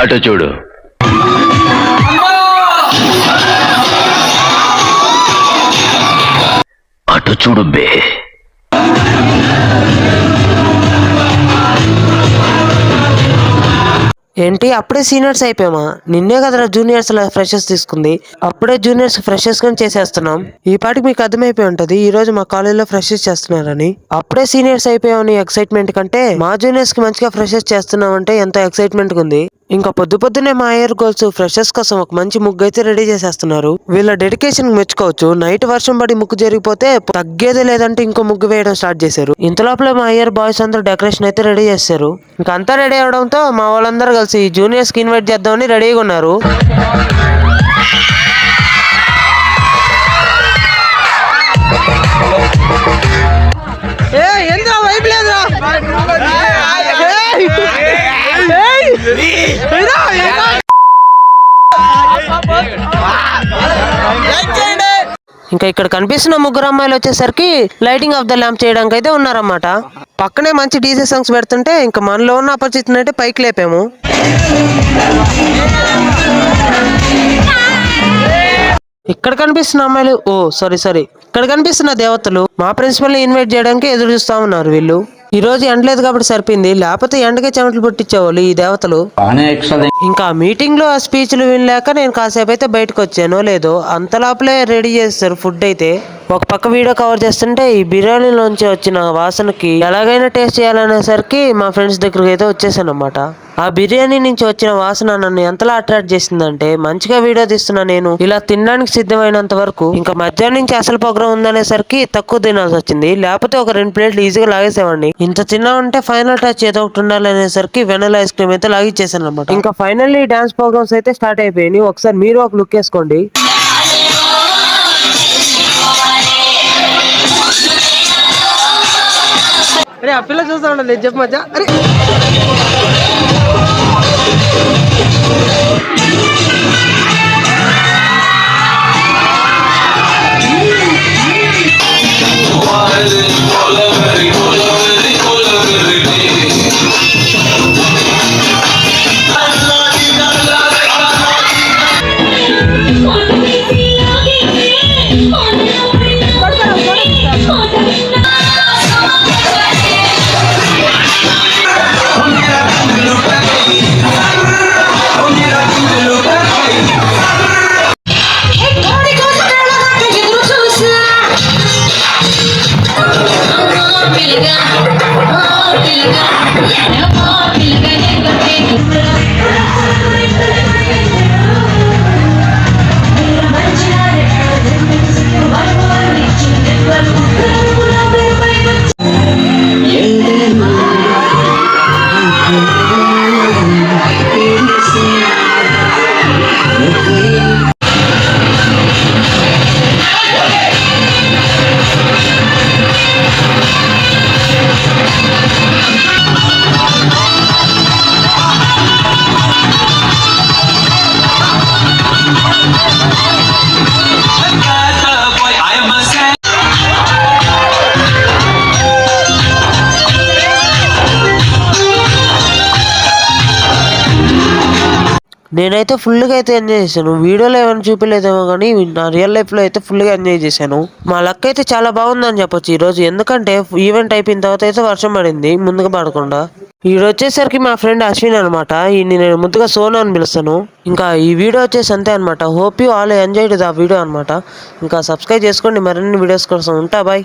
అటు చూడు. అటు చూడు బే. ఏంటి అప్పుడే సీనియర్స్ అయిపోయామా? నిన్నే కదరా జూనియర్స్ ఫ్రెషర్స్ తీసుకుంది. అప్పుడే జూనియర్స్ ఫ్రెషర్స్ గా చేసేస్తున్నాం. ఈ పాటికి మీకు అర్థమైపోయి ఉంటది ఈ రోజు మా కాలేజీలో ఫ్రెషర్స్ చేస్తున్నారని. అప్పుడే సీనియర్స్ అయిపోయామని ఎక్సైట్మెంట్ కంటే మా జూనియర్స్ కి మంచిగా ఫ్రెషర్స్ చేస్తున్నాం అంటే ఎంతో ఎక్సైట్మెంట్ గా ఉంది. ఇంకా పొద్దున్నే మా ఇయర్ గోల్స్ ఫ్రెషర్స్ కోసం ఒక మంచి ముగ్గు అయితే రెడీ చేసేస్తున్నారు. వీళ్ళ డెడికేషన్ మెచ్చుకోవచ్చు. నైట్ వర్షం పడి ముగ్గు జరిగిపోతే తగ్గేదే లేదంటే ఇంకో ముగ్గు వేయడం స్టార్ట్ చేశారు. ఇంత లోపల మా ఇయర్ బాయ్స్ అందరూ డెకరేషన్ అయితే రెడీ చేశారు. ఇంకా అంతా రెడీ అవడంతో మా వాళ్ళందరూ కలిసి జూనియర్స్ కి ఇన్వైట్ చేద్దామని రెడీగా ఉన్నారు. ఇంకా ఇక్కడ కనిపిస్తున్న ముగ్గురు అమ్మాయిలు వచ్చేసరికి లైటింగ్ ఆఫ్ ద ల్యాంప్ చేయడానికి అయితే ఉన్నారన్నమాట. పక్కనే మంచి డీజే సాంగ్స్ పెడుతుంటే ఇంకా మనలో ఉన్న అపరిచితుని అయితే పైకి లేపాము. ఇక్కడ కనిపిస్తున్న అమ్మాయిలు ఇక్కడ కనిపిస్తున్న దేవతలు మా ప్రిన్సిపల్ ని ఇన్వైట్ చేయడానికి ఎదురు చూస్తా ఉన్నారు. వీళ్ళు ఈ రోజు ఎండలేదు కాబట్టి సరిపోయింది, లేకపోతే ఎండకే చెమటలు పుట్టించేవాళ్ళు ఈ దేవతలు. ఇంకా మీటింగ్ లో స్పీచ్లు వినలేక నేను కాసేపు అయితే బయటకు వచ్చానో లేదో అంత లోపలే రెడీ చేస్తారు ఫుడ్ అయితే. ఒక పక్క వీడియో కవర్ చేస్తుంటే ఈ బిర్యానీలోంచి వచ్చిన వాసనకి ఎలాగైనా టేస్ట్ చేయాలనేసరికి మా ఫ్రెండ్స్ దగ్గరికి అయితే వచ్చేసాను అనమాట. ఆ బిర్యానీ నుంచి వచ్చిన వాసన నన్ను ఎంతలా అట్రాక్ట్ చేసిందంటే మంచిగా వీడియో తీస్తున్నా నేను ఇలా తినడానికి సిద్ధమైనంత వరకు ఇంకా మధ్యాహ్నం నుంచి అసలు ప్రోగ్రామ్ ఉందనేసరికి తక్కువ తినాల్సి వచ్చింది. లేకపోతే ఒక 2 ప్లేట్లు ఈజీగా లాగేసేవాడిని. ఇంత తిన్నామంటే ఫైనల్ టచ్ ఏదో ఒకటి ఉండాలనేసరికి వెనల్ ఐస్ క్రీమ్ అయితే లాగిచ్చేసాను అనమాట. ఇంకా ఫైనల్లీ డాన్స్ ప్రోగ్రామ్స్ అయితే స్టార్ట్ అయిపోయాయి. ఒకసారి మీరు ఒక లుక్ వేసుకోండి. అరే ఆ పిల్ల చూస్తా ఉండాలి చెప్పు మధ్య. అరే నేనైతే ఫుల్గా అయితే ఎంజాయ్ చేశాను. వీడియోలో ఏమైనా చూపించలేదేమో కానీ నా రియల్ లైఫ్లో అయితే ఫుల్గా ఎంజాయ్ చేశాను. మా లక్ అయితే చాలా బాగుందని చెప్పొచ్చు ఈరోజు. ఎందుకంటే ఈవెంట్ అయిపోయిన తర్వాత అయితే వర్షం పడింది ముందుగా పడకుండా. ఈరోజు వచ్చేసరికి మా ఫ్రెండ్ అశ్విన్ అనమాట. ఈయన్ని నేను ముందుగా సోను అని పిలుస్తాను. ఇంకా ఈ వీడియో వచ్చేసి అంతే అనమాట. Hope you all enjoyed the video అనమాట. ఇంకా సబ్స్క్రైబ్ చేసుకోండి మరిన్ని వీడియోస్ కోసం. ఉంటా బాయ్.